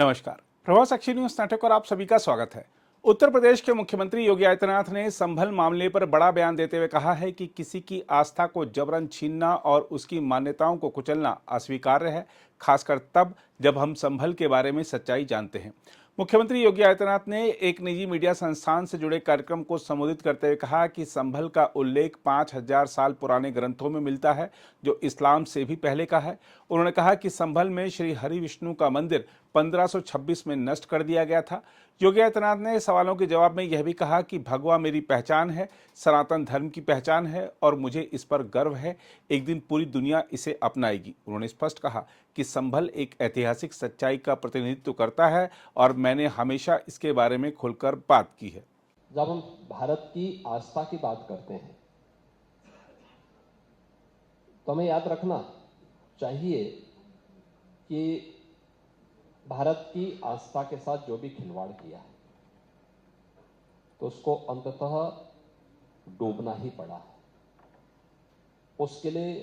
नमस्कार। प्रभाव साक्षी न्यूज नाटक और आप सभी का स्वागत है। उत्तर प्रदेश के मुख्यमंत्री योगी आदित्यनाथ ने संभल मामले पर बड़ा बयान देते हुए कहा है कि किसी की आस्था को जबरन छीनना और उसकी मान्यताओं को कुचलना अस्वीकार्य है, खासकर तब जब हम संभल के बारे में सच्चाई जानते हैं। मुख्यमंत्री योगी आदित्यनाथ ने एक निजी मीडिया संस्थान से जुड़े कार्यक्रम को संबोधित करते हुए कहा कि संभल का उल्लेख 5000 साल पुराने ग्रंथों में मिलता है, जो इस्लाम से भी पहले का है। उन्होंने कहा कि संभल में श्री हरि विष्णु का मंदिर 1526 में नष्ट कर दिया गया था। योगी आदित्यनाथ ने सवालों के जवाब में यह भी कहा कि भगवा मेरी पहचान है, सनातन धर्म की पहचान है और मुझे इस पर गर्व है। एक दिन पूरी दुनिया इसे अपनाएगी। उन्होंने स्पष्ट कहा कि संभल एक ऐतिहासिक सच्चाई का प्रतिनिधित्व करता है और मैंने हमेशा इसके बारे में खुलकर बात की है। जब हम भारत की आस्था की बात करते हैं तो हमें याद रखना चाहिए कि भारत की आस्था के साथ जो भी खिलवाड़ किया है तो उसको अंततः डूबना ही पड़ा है। उसके लिए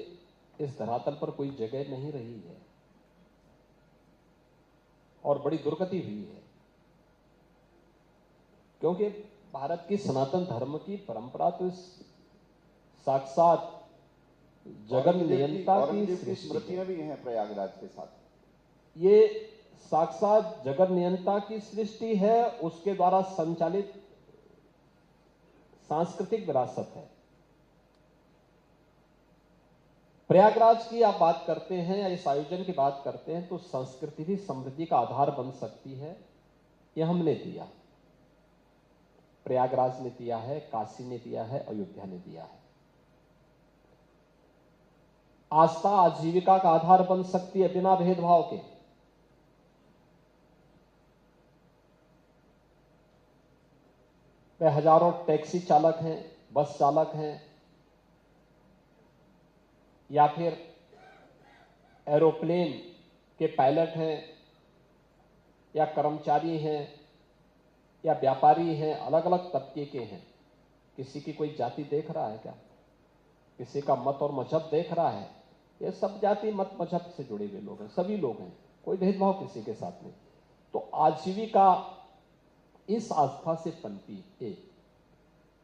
इस धरातल पर कोई जगह नहीं रही है और बड़ी दुर्गति हुई है, क्योंकि भारत की सनातन धर्म की परंपरा तो साक्षात जगन नियंता की स्मृतियां भी हैं प्रयागराज के साथ। ये साक्षात जगन नियंता की सृष्टि है, उसके द्वारा संचालित सांस्कृतिक विरासत है। प्रयागराज की आप बात करते हैं या इस आयोजन की बात करते हैं तो संस्कृति भी समृद्धि का आधार बन सकती है। यह हमने दिया, प्रयागराज ने दिया है, काशी ने दिया है, अयोध्या ने दिया है। आस्था आजीविका का आधार बन सकती है बिना भेदभाव के। वे हजारों टैक्सी चालक हैं, बस चालक हैं, या फिर एरोप्लेन के पायलट हैं, या कर्मचारी हैं, या व्यापारी हैं, अलग अलग तबके के हैं। किसी की कोई जाति देख रहा है क्या? किसी का मत और मजहब देख रहा है? ये सब जाति मत मजहब से जुड़े हुए लोग हैं, सभी लोग हैं, कोई भेदभाव किसी के साथ नहीं। तो आजीविका इस आस्था से पनपी है,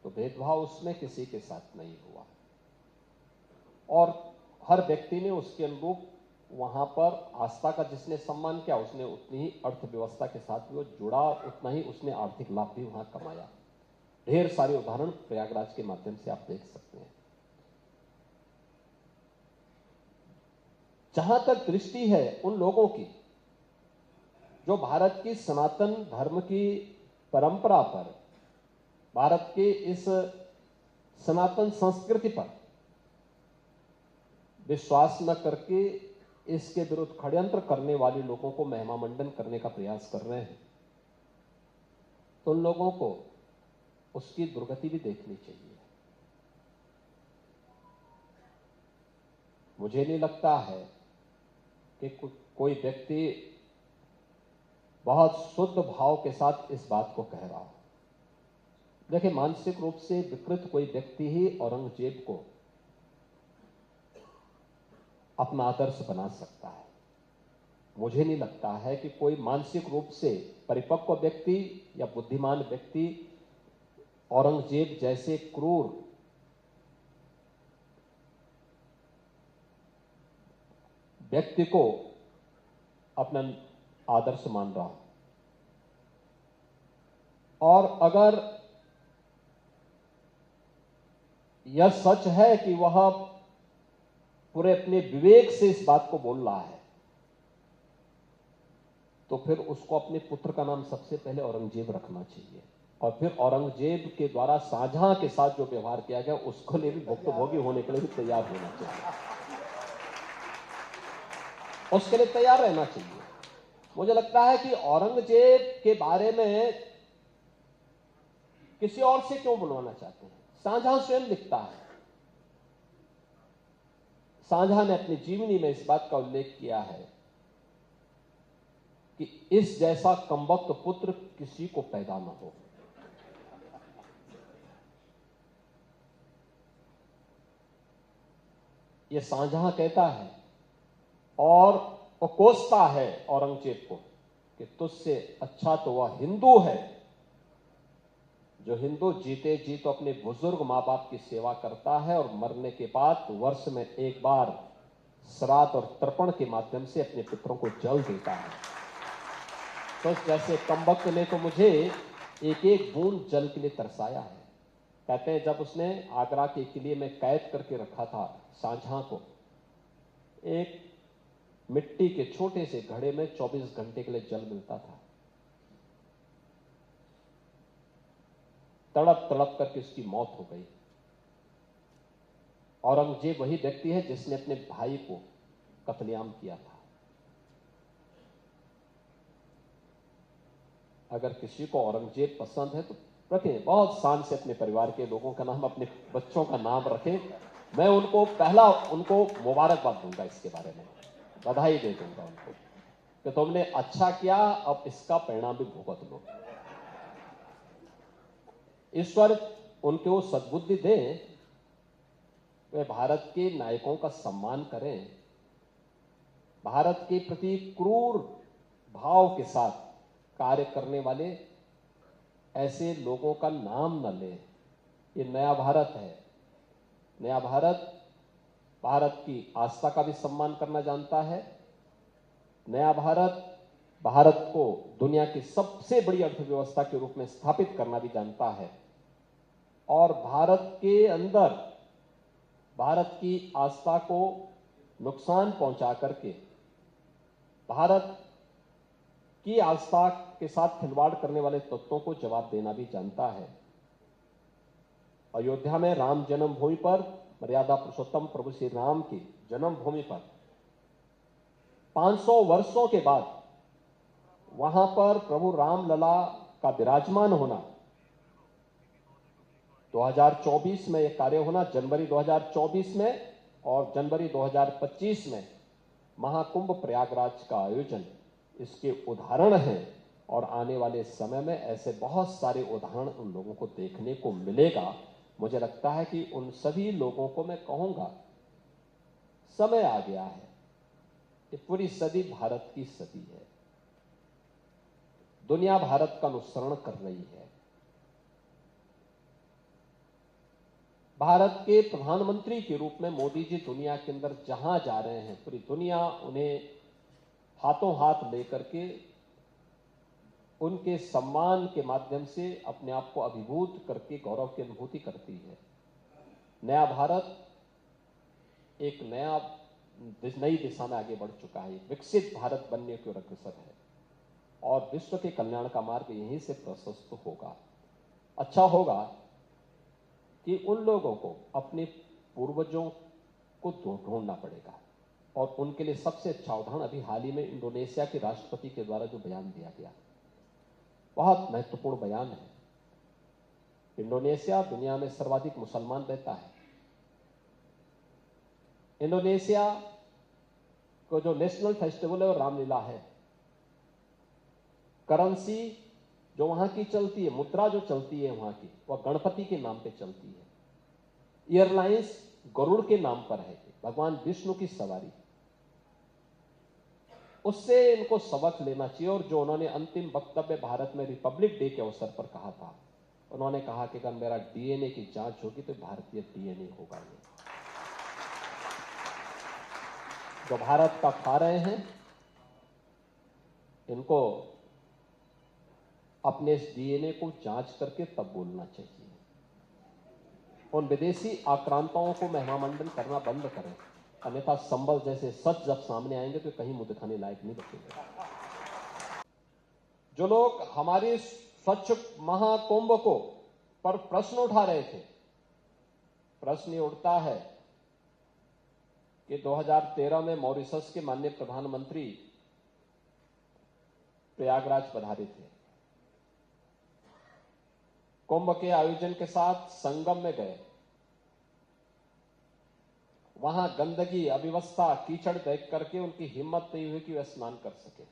तो भेदभाव उसमें किसी के साथ नहीं हुआ और हर व्यक्ति ने उसके अनुरूप वहां पर आस्था का जिसने सम्मान किया उसने उतनी ही अर्थव्यवस्था के साथ भी वो जुड़ा, उतना ही उसने आर्थिक लाभ भी वहां कमाया। ढेर सारे उदाहरण प्रयागराज के माध्यम से आप देख सकते हैं। जहां तक दृष्टि है उन लोगों की जो भारत की सनातन धर्म की परंपरा पर, भारत के इस सनातन संस्कृति पर विश्वास न करके इसके विरुद्ध षड्यंत्र करने वाले लोगों को महिमा मंडन करने का प्रयास कर रहे हैं, तो उन लोगों को उसकी दुर्गति भी देखनी चाहिए। मुझे नहीं लगता है कि कोई व्यक्ति बहुत शुद्ध भाव के साथ इस बात को कह रहा हो। देखिए, मानसिक रूप से विकृत कोई व्यक्ति ही औरंगजेब को अपना आदर्श बना सकता है। मुझे नहीं लगता है कि कोई मानसिक रूप से परिपक्व व्यक्ति या बुद्धिमान व्यक्ति औरंगजेब जैसे क्रूर व्यक्ति को अपना आदर्श मान रहा हो। और अगर यह सच है कि वह पूरे अपने विवेक से इस बात को बोल रहा है, तो फिर उसको अपने पुत्र का नाम सबसे पहले औरंगजेब रखना चाहिए और फिर औरंगजेब के द्वारा शाहजहां के साथ जो व्यवहार किया गया उसको लिए भी भुक्तभोगी होने के लिए भी तैयार होना चाहिए, उसके लिए तैयार रहना चाहिए। मुझे लगता है कि औरंगजेब के बारे में किसी और से क्यों बुलवाना चाहते हैं? शाहजहां स्वयं लिखता है, शाहजहां ने अपनी जीवनी में इस बात का उल्लेख किया है कि इस जैसा कमबख्त पुत्र किसी को पैदा न हो। यह शाहजहां कहता है और वो कोसता है औरंगजेब को कि तुझसे अच्छा तो वह हिंदू है जो हिंदू जीते जी तो अपने बुजुर्ग मां बाप की सेवा करता है और मरने के बाद वर्ष में एक बार श्राद्ध और तर्पण के माध्यम से अपने पितरों को जल देता है। तो जैसे कमबख्त ने तो मुझे एक एक बूंद जल के लिए तरसाया है। कहते हैं जब उसने आगरा के किले में कैद करके रखा था शाहजहां को, एक मिट्टी के छोटे से घड़े में 24 घंटे के लिए जल मिलता था। तड़प तड़प करके उसकी मौत हो गई। औरंगजेब वही व्यक्ति है जिसने अपने भाई को कत्लेआम किया था। अगर किसी को औरंगजेब पसंद है तो रखें, बहुत शान से अपने परिवार के लोगों का नाम, अपने बच्चों का नाम रखें। मैं उनको उनको मुबारकबाद दूंगा, इसके बारे में बधाई दे दूंगा उनको कि तुमने अच्छा किया, अब इसका परिणाम भी भुगत लो। ईश्वर उनको सद्बुद्धि दे, वे भारत के नायकों का सम्मान करें, भारत के प्रति क्रूर भाव के साथ कार्य करने वाले ऐसे लोगों का नाम न लें। ये नया भारत है। नया भारत भारत की आस्था का भी सम्मान करना जानता है। नया भारत भारत को दुनिया की सबसे बड़ी अर्थव्यवस्था के रूप में स्थापित करना भी जानता है। और भारत के अंदर भारत की आस्था को नुकसान पहुंचा करके भारत की आस्था के साथ खिलवाड़ करने वाले तत्वों को जवाब देना भी जानता है। अयोध्या में राम जन्मभूमि पर, मर्यादा पुरुषोत्तम प्रभु श्री राम की जन्मभूमि पर 500 वर्षों के बाद वहां पर प्रभु रामलला का विराजमान होना, 2024 में यह कार्य होना, जनवरी 2024 में और जनवरी 2025 में महाकुंभ प्रयागराज का आयोजन इसके उदाहरण हैं। और आने वाले समय में ऐसे बहुत सारे उदाहरण उन लोगों को देखने को मिलेगा। मुझे लगता है कि उन सभी लोगों को मैं कहूंगा, समय आ गया है। ये पूरी सदी भारत की सदी है। दुनिया भारत का अनुसरण कर रही है। भारत के प्रधानमंत्री के रूप में मोदी जी दुनिया के अंदर जहां जा रहे हैं, पूरी दुनिया उन्हें हाथों हाथ लेकर के उनके सम्मान के माध्यम से अपने आप को अभिभूत करके गौरव की अनुभूति करती है। नया भारत एक नई दिशा में आगे बढ़ चुका है। विकसित भारत बनने की ओर अग्रसर है और विश्व के कल्याण का मार्ग यहीं से प्रशस्त होगा। अच्छा होगा कि उन लोगों को अपने पूर्वजों को ढूंढना पड़ेगा और उनके लिए सबसे अच्छा उदाहरण अभी हाल ही में इंडोनेशिया के राष्ट्रपति के द्वारा जो बयान दिया गया, बहुत महत्वपूर्ण बयान है। इंडोनेशिया दुनिया में सर्वाधिक मुसलमान रहता है। इंडोनेशिया को जो नेशनल फेस्टिवल है वो रामलीला है। करेंसी जो वहां की चलती है, मुद्रा जो चलती है वहां की, वह गणपति के नाम पे चलती है। एयरलाइंस गरुड़ के नाम पर है, भगवान विष्णु की सवारी। उससे इनको सबक लेना चाहिए। और जो उन्होंने अंतिम वक्तव्य भारत में रिपब्लिक डे के अवसर पर कहा था, उन्होंने कहा कि अगर मेरा डीएनए की जांच होगी तो भारतीय डीएनए होगा। ये जो भारत का खा रहे हैं, इनको अपने इस डीएनए को जांच करके तब बोलना चाहिए। उन विदेशी आक्रांताओं को महिमामंडन करना बंद करें, अन्यथा संबल जैसे सच जब सामने आएंगे तो कहीं मुंह दिखाने लायक नहीं बचेंगे। जो लोग हमारे स्वच्छ महाकुंभ को पर प्रश्न उठा रहे थे, प्रश्न ये उठता है कि 2013 में मॉरिशस के माननीय प्रधानमंत्री प्रयागराज पधारे थे। कुंभ के आयोजन के साथ संगम में गए। वहां गंदगी, अव्यवस्था, कीचड़ देख करके उनकी हिम्मत नहीं हुई कि वे स्नान कर सके।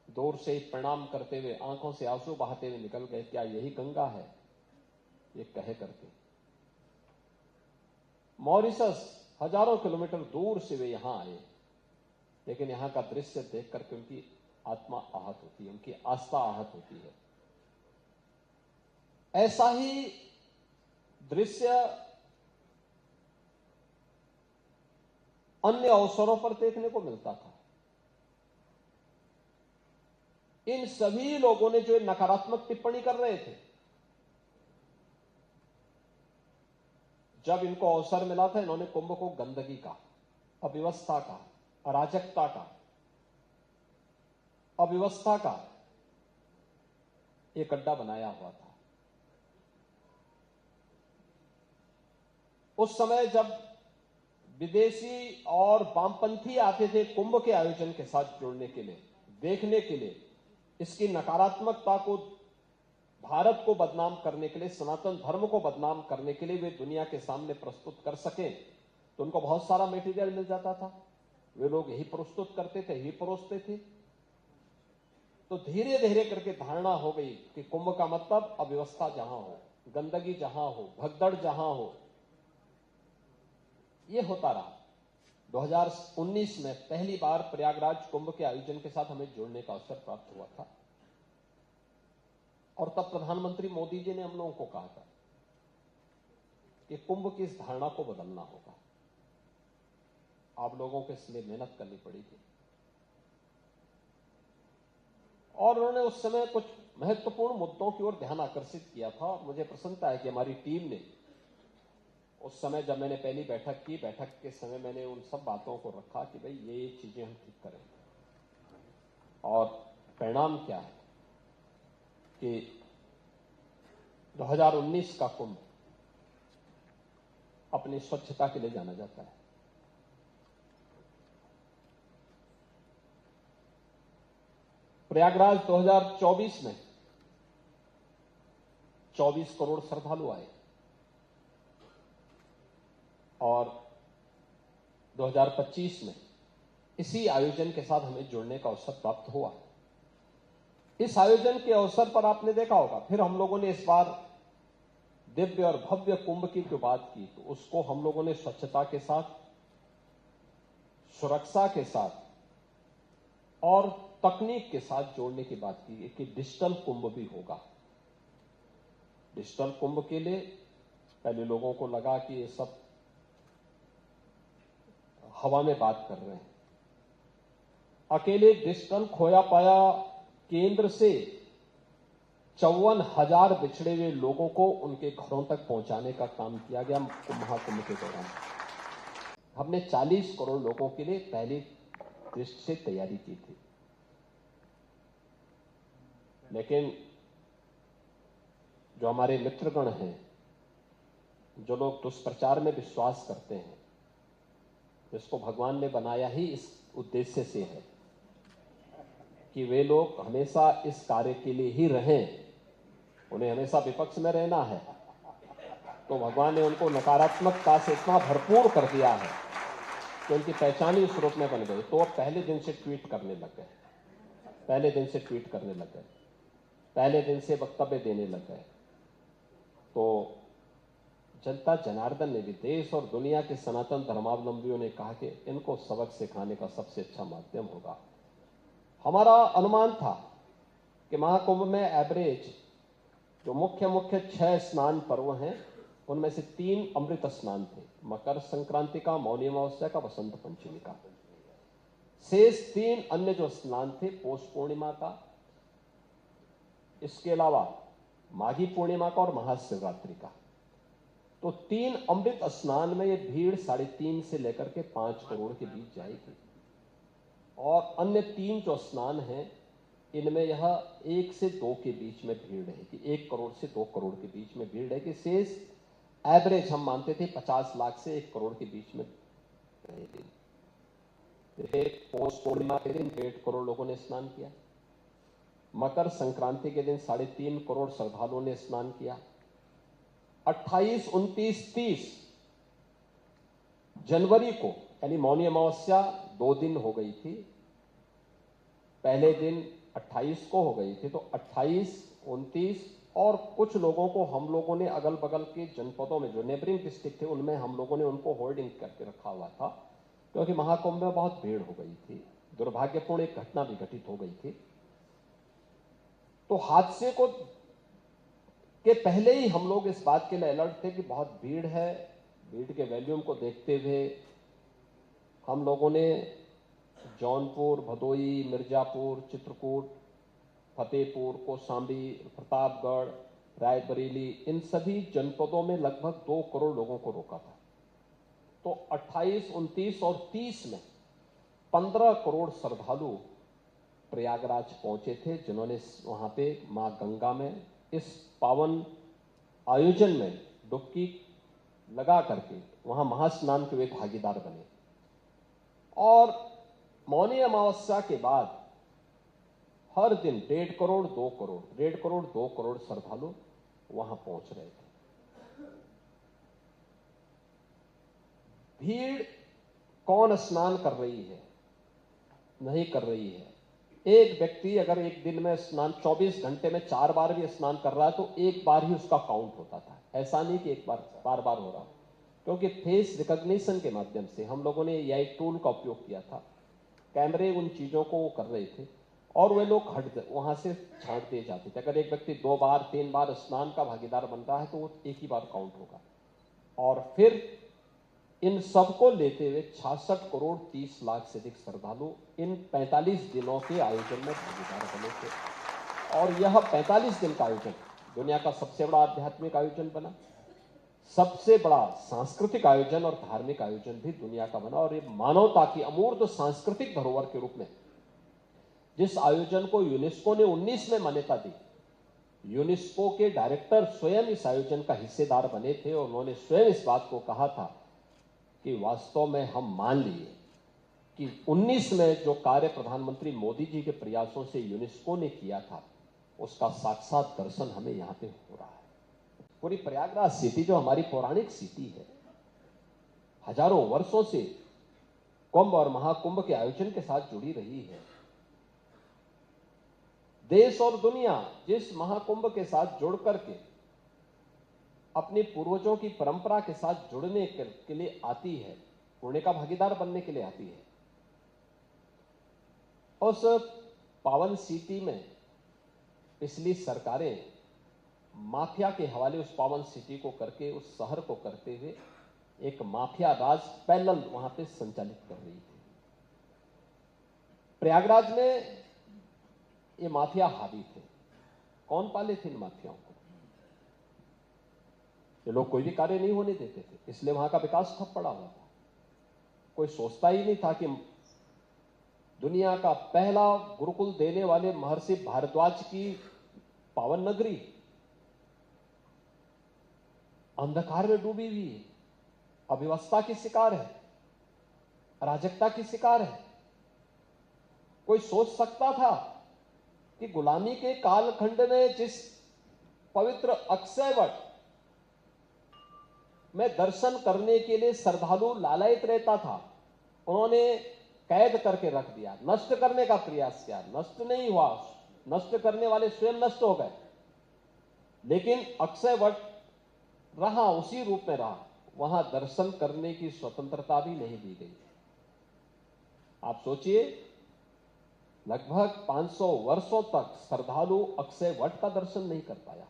दूर से ही प्रणाम करते हुए, आंखों से आंसू बहाते हुए निकल गए। क्या यही गंगा है? ये कहे करके मॉरिशस हजारों किलोमीटर दूर से वे यहां आए, लेकिन यहां का दृश्य देख करके उनकी आत्मा आहत होती है, उनकी आस्था आहत होती है। ऐसा ही दृश्य अन्य अवसरों पर देखने को मिलता था। इन सभी लोगों ने जो नकारात्मक टिप्पणी कर रहे थे, जब इनको अवसर मिला था, इन्होंने कुंभ को गंदगी का, अव्यवस्था का, अराजकता का, अव्यवस्था का एक अड्डा बनाया हुआ था। उस समय जब विदेशी और वामपंथी आते थे कुंभ के आयोजन के साथ जुड़ने के लिए, देखने के लिए, इसकी नकारात्मकता को, भारत को बदनाम करने के लिए, सनातन धर्म को बदनाम करने के लिए वे दुनिया के सामने प्रस्तुत कर सकें, तो उनको बहुत सारा मटेरियल मिल जाता था। वे लोग यही प्रस्तुत करते थे, यही परोसते थे। तो धीरे धीरे करके धारणा हो गई कि कुंभ का मतलब अव्यवस्था जहां हो, गंदगी जहां हो, भगदड़ जहां हो, यह होता रहा। 2019 में पहली बार प्रयागराज कुंभ के आयोजन के साथ हमें जुड़ने का अवसर प्राप्त हुआ था, और तब प्रधानमंत्री मोदी जी ने हम लोगों को कहा था कि कुंभ की इस धारणा को बदलना होगा। आप लोगों को इसलिए मेहनत करनी पड़ेगी। और उन्होंने उस समय कुछ महत्वपूर्ण मुद्दों की ओर ध्यान आकर्षित किया था, और मुझे प्रसन्नता है कि हमारी टीम ने उस समय, जब मैंने पहली बैठक की, बैठक के समय मैंने उन सब बातों को रखा कि भाई ये चीजें हम ठीक करें। और परिणाम क्या है कि 2019 का कुंभ अपनी स्वच्छता के लिए जाना जाता है। प्रयागराज 2024 में 24 करोड़ श्रद्धालु आए, और 2025 में इसी आयोजन के साथ हमें जुड़ने का अवसर प्राप्त हुआ। इस आयोजन के अवसर पर आपने देखा होगा, फिर हम लोगों ने इस बार दिव्य और भव्य कुंभ की जो बात की, तो उसको हम लोगों ने स्वच्छता के साथ, सुरक्षा के साथ और तकनीक के साथ जोड़ने की बात की कि डिजिटल कुंभ भी होगा। डिजिटल कुंभ के लिए पहले लोगों को लगा कि ये सब हवा में बात कर रहे हैं। अकेले डिजिटल खोया पाया केंद्र से 54,000 बिछड़े हुए लोगों को उनके घरों तक पहुंचाने का काम किया गया महाकुंभ के दौरान। हमने 40 करोड़ लोगों के लिए पहली दृष्टि से तैयारी की थी, लेकिन जो हमारे मित्रगण हैं, जो लोग दुष्प्रचार में विश्वास करते हैं, जिसको भगवान ने बनाया ही इस उद्देश्य से है कि वे लोग हमेशा इस कार्य के लिए ही रहें, उन्हें हमेशा विपक्ष में रहना है, तो भगवान ने उनको नकारात्मकता से इतना भरपूर कर दिया है कि उनकी पहचान ही उस रूप में बन गई। तो पहले दिन से ट्वीट करने लग गए, पहले दिन से ट्वीट करने लग गए, पहले दिन से वक्तव्य देने लग गए। तो जनता जनार्दन ने भी, देश और दुनिया के सनातन धर्मावलंबियों ने कहा कि इनको सबक सिखाने का सबसे अच्छा माध्यम होगा। हमारा अनुमान था कि महाकुंभ में एवरेज जो मुख्य 6 स्नान पर्व हैं, उनमें से 3 अमृत स्नान थे, मकर संक्रांति का, मौनी अमावस्या का, वसंत पंचमी का। शेष 3 अन्य जो स्नान थे, पौष पूर्णिमा का, इसके अलावा माघी पूर्णिमा का और महाशिवरात्रि का। तो 3 अमृत स्नान में ये भीड़ 3.5 से लेकर के 5 करोड़ के बीच जाएगी, और अन्य 3 जो स्नान हैं, इनमें यह 1 से 2 के बीच में भीड़ रहेगी, 1 करोड़ से 2 करोड़ के बीच में भीड़ रहेगी। शेष एवरेज हम मानते थे 50 लाख से 1 करोड़ के बीच में रहेगी। पौष पूर्णिमा के दिन 1.5 करोड़ लोगों ने स्नान किया, मकर संक्रांति के दिन 3.5 करोड़ श्रद्धालुओं ने स्नान किया, 28, 29, 30 जनवरी को, यानी मौनी अमावस्या 2 दिन हो गई थी, पहले दिन 28 को हो गई थी, तो 28, 29 और कुछ लोगों को हम लोगों ने अगल बगल के जनपदों में जो नेबरिंग डिस्ट्रिक्ट थे, उनमें हम लोगों ने उनको होल्डिंग करके रखा हुआ था, क्योंकि महाकुंभ में बहुत भीड़ हो गई थी, दुर्भाग्यपूर्ण एक घटना भी घटित हो गई थी। तो हादसे को के पहले ही हम लोग इस बात के लिए अलर्ट थे कि बहुत भीड़ है। भीड़ के वॉल्यूम को देखते हुए हम लोगों ने जौनपुर, भदोई, मिर्जापुर, चित्रकूट, फतेहपुर, कौशाम्बी, प्रतापगढ़, रायबरेली, इन सभी जनपदों में लगभग 2 करोड़ लोगों को रोका था। तो 28, 29 और 30 में 15 करोड़ श्रद्धालु प्रयागराज पहुंचे थे, जिन्होंने वहां पे मां गंगा में इस पावन आयोजन में डुबकी लगा करके वहां महास्नान के वे भागीदार बने। और मौनी अमावस्या के बाद हर दिन 1.5 करोड़ 2 करोड़ 1.5 करोड़ 2 करोड़ श्रद्धालु वहां पहुंच रहे थे। भीड़ कौन स्नान कर रही है, नहीं कर रही है। एक व्यक्ति अगर एक दिन में स्नान 24 घंटे में 4 बार भी स्नान कर रहा है तो एक बार ही उसका काउंट होता था। ऐसा नहीं कि एक बार बार हो रहा, क्योंकि फेस रिकॉग्निशन के माध्यम से हम लोगों ने एआई टूल का उपयोग किया था। कैमरे उन चीजों को वो कर रहे थे और वे लोग वहां से छांट दिए जाते थे। अगर एक व्यक्ति 2 बार 3 बार स्नान का भागीदार बन रहा है तो वो एक ही बार काउंट होगा। और फिर इन सबको लेते हुए 66 करोड़ 30 लाख से अधिक श्रद्धालु इन 45 दिनों के आयोजन में भागीदार बने थे। और यह 45 दिन का आयोजन दुनिया का सबसे बड़ा आध्यात्मिक आयोजन बना, सबसे बड़ा सांस्कृतिक आयोजन और धार्मिक आयोजन भी दुनिया का बना। और ये मानवता की अमूर्त सांस्कृतिक धरोहर के रूप में जिस आयोजन को यूनेस्को ने 19 में मान्यता दी, यूनेस्को के डायरेक्टर स्वयं इस आयोजन का हिस्सेदार बने थे और उन्होंने स्वयं इस बात को कहा था कि वास्तव में हम मान लिए कि 19 में जो कार्य प्रधानमंत्री मोदी जी के प्रयासों से यूनेस्को ने किया था, उसका साक्षात दर्शन हमें यहां पे हो रहा है। पूरी प्रयागराज सिटी जो हमारी पौराणिक सिटी है, हजारों वर्षों से कुंभ और महाकुंभ के आयोजन के साथ जुड़ी रही है। देश और दुनिया जिस महाकुंभ के साथ जुड़ करके अपने पूर्वजों की परंपरा के साथ जुड़ने के लिए आती है, पुण्य का भागीदार बनने के लिए आती है, उस पावन सिटी में पिछली सरकारें माफिया के हवाले उस पावन सिटी को करके, उस शहर को करते हुए एक माफिया राज पैरेलल वहां पे संचालित कर रही थी। प्रयागराज में ये माफिया हावी थे। कौन पाले थे इन माफियाओं को? ये लोग कोई भी कार्य नहीं होने देते थे, इसलिए वहां का विकास ठप पड़ा हुआ था। कोई सोचता ही नहीं था कि दुनिया का पहला गुरुकुल देने वाले महर्षि भारद्वाज की पावन नगरी अंधकार में डूबी हुई है, अव्यवस्था की शिकार है, अराजकता की शिकार है। कोई सोच सकता था कि गुलामी के कालखंड में जिस पवित्र अक्षय वट में दर्शन करने के लिए श्रद्धालु लालायित रहता था, उन्होंने कैद करके रख दिया, नष्ट करने का प्रयास किया, नष्ट नहीं हुआ, नष्ट करने वाले स्वयं नष्ट हो गए, लेकिन अक्षय वट रहा, उसी रूप में रहा। वहां दर्शन करने की स्वतंत्रता भी नहीं दी गई। आप सोचिए, लगभग 500 वर्षों तक श्रद्धालु अक्षय वट का दर्शन नहीं कर पाया।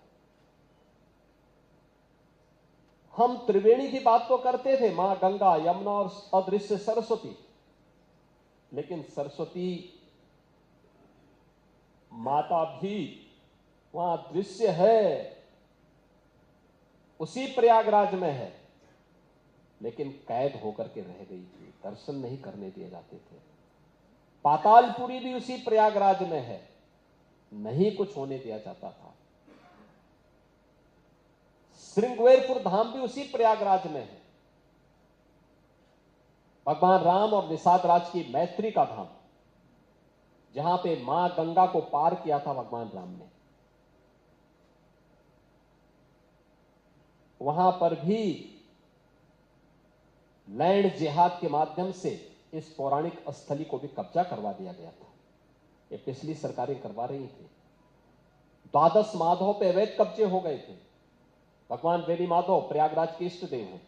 हम त्रिवेणी की बात तो करते थे, मां गंगा, यमुना और अदृश्य सरस्वती, लेकिन सरस्वती माता भी वहां दृश्य है, उसी प्रयागराज में है, लेकिन कैद होकर के रह गई थी, दर्शन नहीं करने दिए जाते थे। पातालपुरी भी उसी प्रयागराज में है, नहीं कुछ होने दिया जाता था। श्रृंगवेरपुर धाम भी उसी प्रयागराज में है। भगवान राम और निषाद राज की मैत्री का धाम, जहां पे मां गंगा को पार किया था भगवान राम ने, वहां पर भी लैंड जिहाद के माध्यम से इस पौराणिक स्थली को भी कब्जा करवा दिया गया था। ये पिछली सरकारें करवा रही थी। द्वादश माधव पे अवैध कब्जे हो गए थे। भगवान वेली माधव प्रयागराज के इष्ट देव हैं।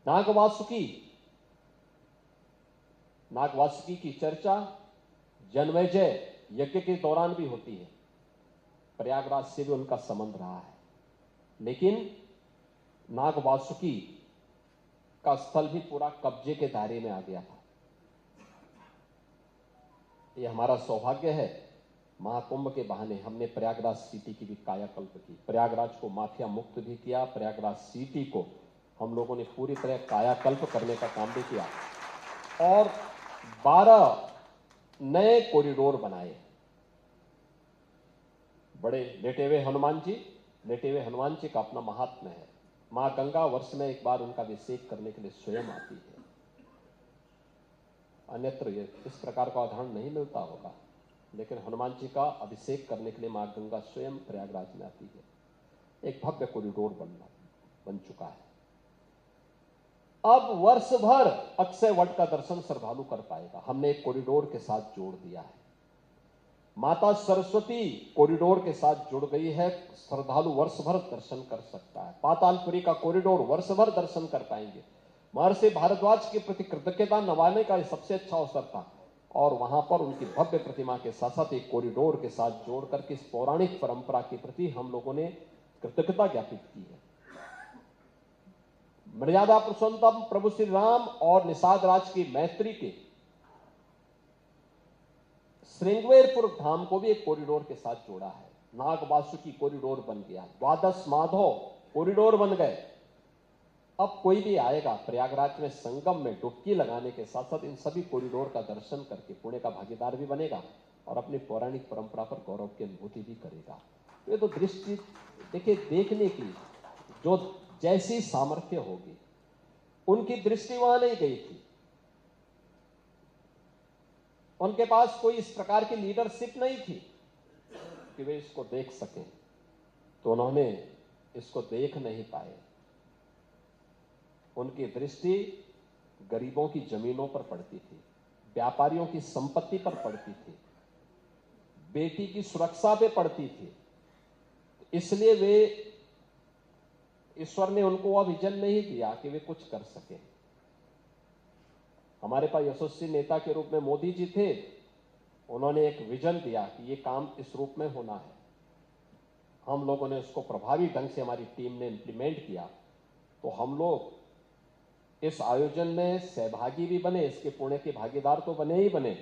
नागवासुकी नाग वासुकी की चर्चा जन्मेजय यज्ञ के दौरान भी होती है। प्रयागराज से भी उनका संबंध रहा है, लेकिन नाग वासुकी का स्थल भी पूरा कब्जे के दायरे में आ गया था। ये हमारा सौभाग्य है, महाकुंभ के बहाने हमने प्रयागराज सिटी की भी कायाकल्प की, प्रयागराज को माफिया मुक्त भी किया, प्रयागराज सिटी को हम लोगों ने पूरी तरह कायाकल्प करने का काम भी किया और 12 नए कॉरिडोर बनाए। बड़े लेटे हुए हनुमान जी का अपना महात्म्य है। मां गंगा वर्ष में एक बार उनका अभिषेक करने के लिए स्वयं आती है, अन्यत्र इस प्रकार का उदाहरण नहीं मिलता होगा, लेकिन हनुमान जी का अभिषेक करने के लिए मां गंगा स्वयं प्रयागराज में आती है। एक भव्य कॉरिडोर बन चुका है। अब वर्ष भर अक्षय वट का दर्शन श्रद्धालु कर पाएगा, हमने एक कॉरिडोर के साथ जोड़ दिया है। माता सरस्वती कॉरिडोर के साथ जुड़ गई है, श्रद्धालु वर्ष भर दर्शन कर सकता है। पातालपुरी का कॉरिडोर वर्ष भर दर्शन कर पाएंगे। महर्षि भारद्वाज के प्रति कृतज्ञता नवाने का सबसे अच्छा अवसर था और वहां पर उनकी भव्य प्रतिमा के साथ साथ एक कॉरिडोर के साथ जोड़ करके इस पौराणिक परंपरा के प्रति हम लोगों ने कृतज्ञता ज्ञापित की है। मर्यादा पुरुषोत्तम प्रभु श्री राम और निषाद राज की मैत्री के श्रृंगवेरपुर धाम को भी एक कॉरिडोर के साथ जोड़ा है। नाग वासुकी कॉरिडोर बन गया, द्वादश माधव कॉरिडोर बन गए। अब कोई भी आएगा प्रयागराज में संगम में डुबकी लगाने के साथ साथ इन सभी कॉरिडोर का दर्शन करके पुण्य का भागीदार भी बनेगा और अपनी पौराणिक परंपरा पर गौरव की अनुभूति भी करेगा। ये तो दृष्टि देखिए, देखने की जो जैसी सामर्थ्य होगी, उनकी दृष्टि वहां नहीं गई थी। उनके पास कोई इस प्रकार की लीडरशिप नहीं थी कि वे इसको देख सकें, तो उन्होंने इसको देख नहीं पाए। उनकी दृष्टि गरीबों की जमीनों पर पड़ती थी, व्यापारियों की संपत्ति पर पड़ती थी, बेटी की सुरक्षा पे पड़ती थी। इसलिए वे ईश्वर ने उनको वह विजन नहीं दिया कि वे कुछ कर सके। हमारे पास यशस्वी नेता के रूप में मोदी जी थे, उन्होंने एक विजन दिया कि ये काम इस रूप में होना है। हम लोगों ने उसको प्रभावी ढंग से हमारी टीम ने इंप्लीमेंट किया, तो हम लोग इस आयोजन में सहभागी भी बने, इसके पुण्य के भागीदार तो बने ही बने,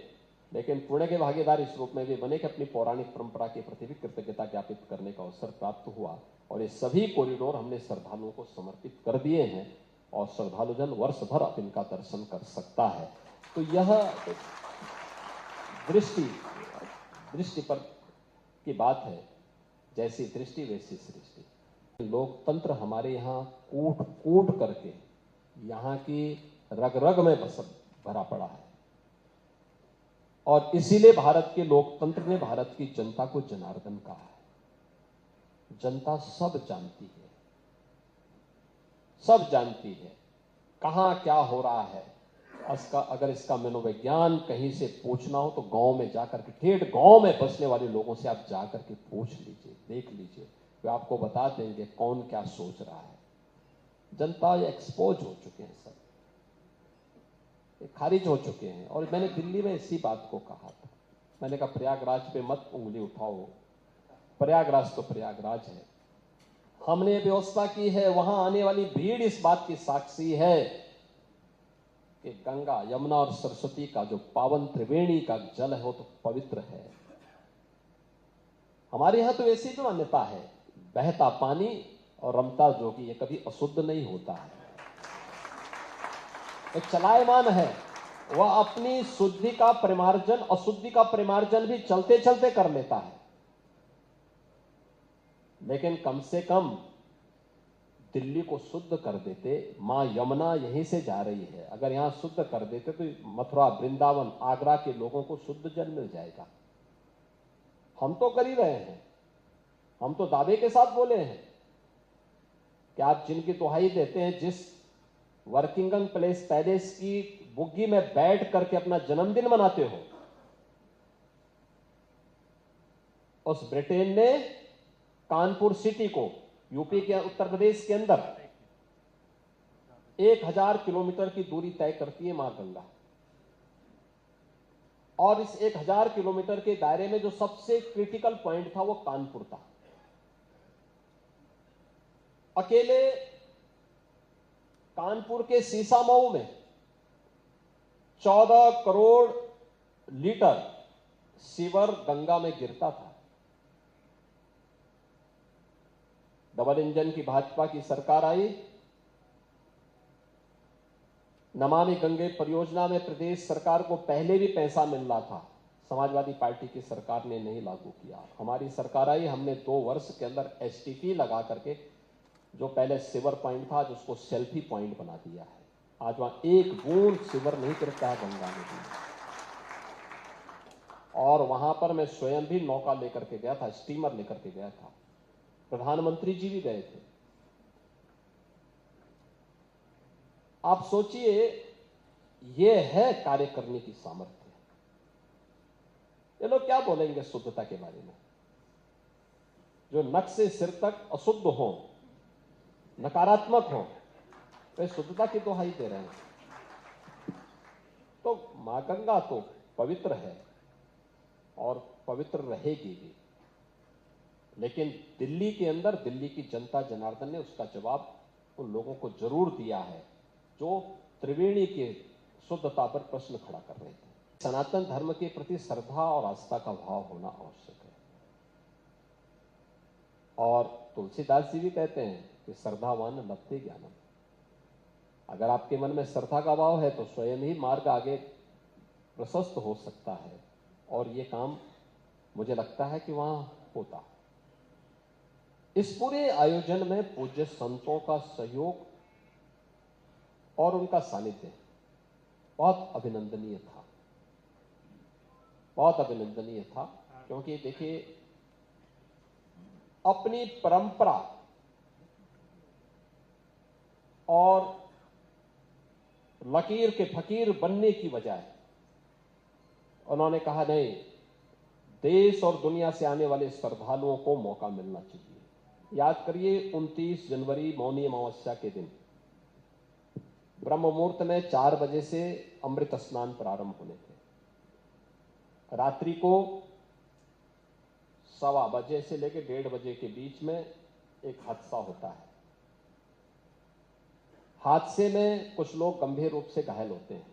लेकिन पुण्य के भागीदार इस रूप में भी बने कि अपनी पौराणिक परंपरा के प्रति भी कृतज्ञता ज्ञापित करने का अवसर प्राप्त हुआ और ये सभी कॉरिडोर हमने श्रद्धालुओं को समर्पित कर दिए हैं और श्रद्धालुजन वर्ष भर अब इनका दर्शन कर सकता है। तो यह दृष्टि पर की बात है, जैसी दृष्टि वैसी सृष्टि। लोकतंत्र हमारे यहाँ कूट करके यहाँ की रग रग में भरा पड़ा है और इसीलिए भारत के लोकतंत्र ने भारत की जनता को जनार्दन कहा है। जनता सब जानती है, सब जानती है कहां क्या हो रहा है। अगर इसका मनोविज्ञान कहीं से पूछना हो तो गांव में जाकर के, ठेठ गांव में बसने वाले लोगों से आप जाकर के पूछ लीजिए, देख लीजिए, वे आपको बता देंगे कौन क्या सोच रहा है। जनता एक्सपोज हो चुके हैं, सब खारिज हो चुके हैं। और मैंने दिल्ली में इसी बात को कहा था, मैंने कहा प्रयागराज पे मत उंगली उठाओ, प्रयागराज तो प्रयागराज है। हमने व्यवस्था की है, वहां आने वाली भीड़ इस बात की साक्षी है कि गंगा, यमुना और सरस्वती का जो पावन त्रिवेणी का जल है वो तो पवित्र है। हमारे यहां तो ऐसी भी मान्यता है, बहता पानी और रमता जोगी ये कभी अशुद्ध नहीं होता है, एक चलायमान है। वह अपनी शुद्धि का परिमार्जन, अशुद्धि का परिमार्जन भी चलते चलते कर लेता है। लेकिन कम से कम दिल्ली को शुद्ध कर देते, मां यमुना यहीं से जा रही है, अगर यहां शुद्ध कर देते तो मथुरा, वृंदावन, आगरा के लोगों को शुद्ध जल मिल जाएगा। हम तो कर ही रहे हैं, हम तो दावे के साथ बोले हैं कि आप जिनकी दुहाई देते हैं, जिस वर्किंगटन पैलेस की बुग्गी में बैठ करके अपना जन्मदिन मनाते हो, उस ब्रिटेन ने कानपुर सिटी को, यूपी के उत्तर प्रदेश के अंदर 1000 किलोमीटर की दूरी तय करती है मां गंगा। और इस 1000 किलोमीटर के दायरे में जो सबसे क्रिटिकल पॉइंट था वो कानपुर था। अकेले कानपुर के सीसामऊ में 14 करोड़ लीटर सीवर गंगा में गिरता था। डबल इंजन की भाजपा की सरकार आई, नमामि गंगे परियोजना में प्रदेश सरकार को पहले भी पैसा मिल रहा था, समाजवादी पार्टी की सरकार ने नहीं लागू किया। हमारी सरकार आई, हमने 2 वर्ष के अंदर एसटीपी लगा करके जो पहले सीवर पॉइंट था आज उसको सेल्फी पॉइंट बना दिया है। आज वहां एक बूंद सीवर नहीं गिरता है गंगा नदी में। और वहां पर मैं स्वयं भी नौका लेकर के गया था, स्टीमर लेकर के गया था, प्रधानमंत्री जी भी गए थे। आप सोचिए, ये है कार्य करने की सामर्थ्य। ये लोग क्या बोलेंगे शुद्धता के बारे में? जो नख से सिर तक अशुद्ध हो, नकारात्मक हो, वे शुद्धता की दुहाई दे रहे हैं। तो मां गंगा तो पवित्र है और पवित्र रहेगी भी, लेकिन दिल्ली के अंदर दिल्ली की जनता जनार्दन ने उसका जवाब उन लोगों को जरूर दिया है जो त्रिवेणी के शुद्धता पर प्रश्न खड़ा कर रहे थे। सनातन धर्म के प्रति श्रद्धा और आस्था का भाव होना आवश्यक है। और तुलसीदास जी भी कहते हैं कि श्रद्धावान लभते ज्ञानम। अगर आपके मन में श्रद्धा का भाव है तो स्वयं ही मार्ग आगे प्रशस्त हो सकता है, और ये काम मुझे लगता है कि वहां होता। इस पूरे आयोजन में पूज्य संतों का सहयोग और उनका सानिध्य बहुत अभिनंदनीय था, बहुत अभिनंदनीय था। क्योंकि देखिए, अपनी परंपरा और लकीर के फकीर बनने की बजाय उन्होंने कहा नहीं, देश और दुनिया से आने वाले श्रद्धालुओं को मौका मिलना चाहिए। याद करिए, 29 जनवरी मौनी अमावस्या के दिन ब्रह्म मुहूर्त में 4 बजे से अमृत स्नान प्रारंभ होने थे। रात्रि को 1:15 बजे से लेकर 1:30 बजे के बीच में एक हादसा होता है। हादसे में कुछ लोग गंभीर रूप से घायल होते हैं,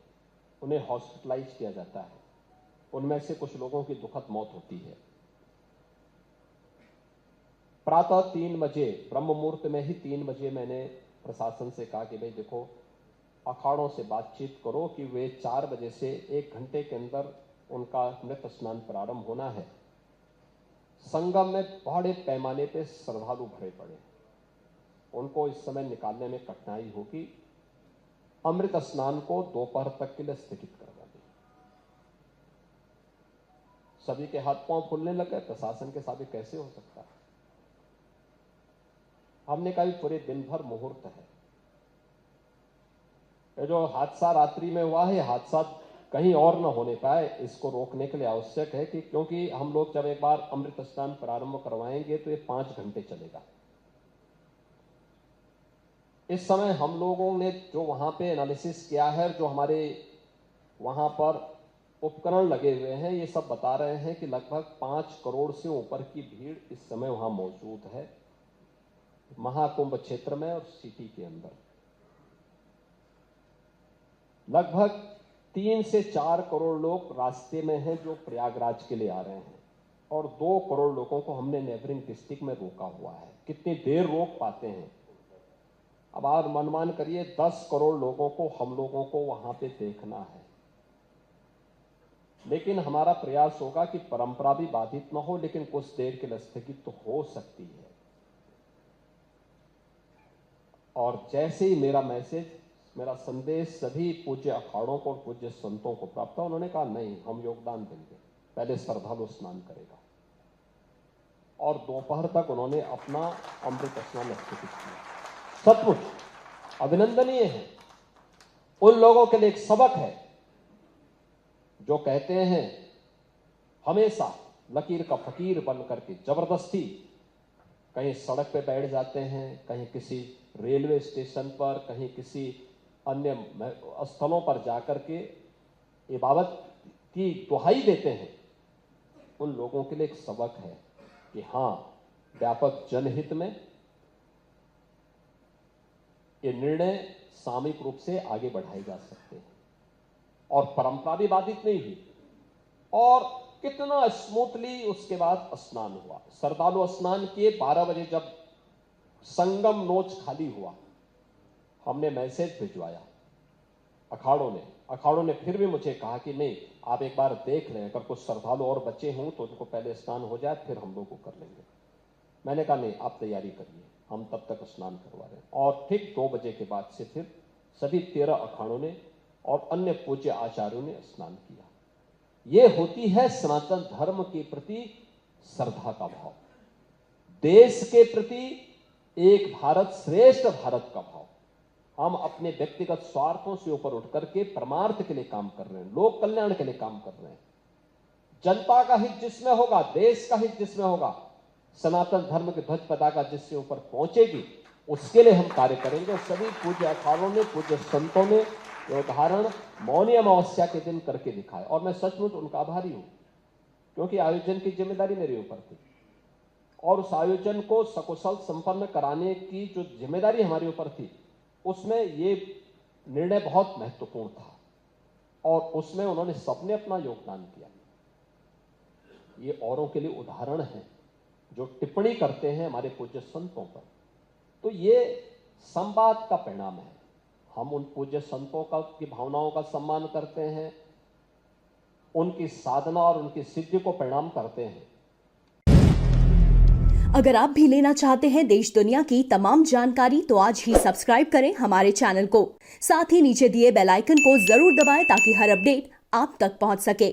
उन्हें हॉस्पिटलाइज किया जाता है। उनमें से कुछ लोगों की दुखद मौत होती है। प्रातः 3 बजे, ब्रह्म मुहूर्त में ही 3 बजे मैंने प्रशासन से कहा कि भाई देखो, अखाड़ों से बातचीत करो कि वे 4 बजे से 1 घंटे के अंदर उनका अमृत स्नान प्रारंभ होना है। संगम में बड़े पैमाने पे श्रद्धालु भरे पड़े, उनको इस समय निकालने में कठिनाई होगी। अमृत स्नान को दोपहर तक के लिए स्थगित करवा दी। सभी के हाथ पांव फूलने लगे, प्रशासन के साथ कैसे हो सकता है। हमने कहा पूरे दिन भर मुहूर्त है। ये जो हादसा रात्रि में हुआ है, हादसा कहीं और न होने पाए, इसको रोकने के लिए आवश्यक है कि, क्योंकि हम लोग जब एक बार अमृत स्नान प्रारंभ करवाएंगे तो ये 5 घंटे चलेगा। इस समय हम लोगों ने जो वहां पे एनालिसिस किया है, जो हमारे वहां पर उपकरण लगे हुए हैं, ये सब बता रहे हैं कि लगभग 5 करोड़ से ऊपर की भीड़ इस समय वहां मौजूद है, महाकुंभ क्षेत्र में और सिटी के अंदर। लगभग 3 से 4 करोड़ लोग रास्ते में हैं जो प्रयागराज के लिए आ रहे हैं, और 2 करोड़ लोगों को हमने नेबरिंग डिस्ट्रिक्ट में रोका हुआ है। कितनी देर रोक पाते हैं? अब आप अनुमान करिए, 10 करोड़ लोगों को हम लोगों को वहां पे देखना है। लेकिन हमारा प्रयास होगा कि परंपरा भी बाधित न हो, लेकिन कुछ देर के लिए स्थगित तो हो सकती है। और जैसे ही मेरा मैसेज, मेरा संदेश सभी पूज्य अखाड़ों को और पूज्य संतों को प्राप्त हुआ, उन्होंने कहा नहीं, हम योगदान देंगे। पहले श्रद्धालु स्नान करेगा, और दोपहर तक उन्होंने अपना अमृत स्नान स्थगित किया। सचमुच अभिनंदनीय है। उन लोगों के लिए एक सबक है जो कहते हैं हमेशा लकीर का फकीर बन करके जबरदस्ती कहीं सड़क पे बैठ जाते हैं, कहीं किसी रेलवे स्टेशन पर, कहीं किसी अन्य स्थलों पर जाकर के इबादत की दुहाई देते हैं, उन लोगों के लिए एक सबक है कि हां, व्यापक जनहित में ये निर्णय सामूहिक रूप से आगे बढ़ाए जा सकते हैं और परंपरा भी बाधित नहीं हुई। और कितना स्मूथली उसके बाद स्नान हुआ। श्रद्धालु स्नान किए, 12 बजे जब संगम नोच खाली हुआ, हमने मैसेज भिजवाया अखाड़ों ने फिर भी मुझे कहा कि नहीं, आप एक बार देख लें, अगर कुछ श्रद्धालु और बच्चे हों तो उनको पहले स्नान हो जाए, फिर हम लोग को कर लेंगे। मैंने कहा नहीं, आप तैयारी करिए, हम तब तक स्नान करवा रहे हैं। और ठीक 2 बजे के बाद से फिर सभी 13 अखाड़ों ने और अन्य पूज्य आचार्यों ने स्नान किया। ये होती है सनातन धर्म के प्रति श्रद्धा का भाव, देश के प्रति एक भारत श्रेष्ठ भारत का भाव। हम अपने व्यक्तिगत स्वार्थों से ऊपर उठ करके परमार्थ के लिए काम कर रहे हैं, लोक कल्याण के लिए काम कर रहे हैं। जनता का हित जिसमें होगा, देश का हित जिसमें होगा, सनातन धर्म की ध्वज पताका जिससे ऊपर पहुंचेगी, उसके लिए हम कार्य करेंगे। सभी पूज्य अखाड़ों ने, पूज्य संतों ने ये उदाहरण मौनी अमावस्या के दिन करके दिखाया और मैं सचमुच उनका आभारी हूं, क्योंकि आयोजन की जिम्मेदारी मेरे ऊपर थी और उस आयोजन को सकुशल संपन्न कराने की जो जिम्मेदारी हमारे ऊपर थी, उसमें ये निर्णय बहुत महत्वपूर्ण था और उसमें उन्होंने सबने अपना योगदान किया। ये औरों के लिए उदाहरण है जो टिप्पणी करते हैं हमारे पूज्य संतों पर, तो ये संवाद का परिणाम है। हम उन पूज्य संतों की भावनाओं का सम्मान करते हैं, उनकी साधना और उनकी सिद्धि को प्रणाम करते हैं। अगर आप भी लेना चाहते हैं देश दुनिया की तमाम जानकारी तो आज ही सब्सक्राइब करें हमारे चैनल को। साथ ही नीचे दिए बेल आइकन को जरूर दबाएं ताकि हर अपडेट आप तक पहुंच सके।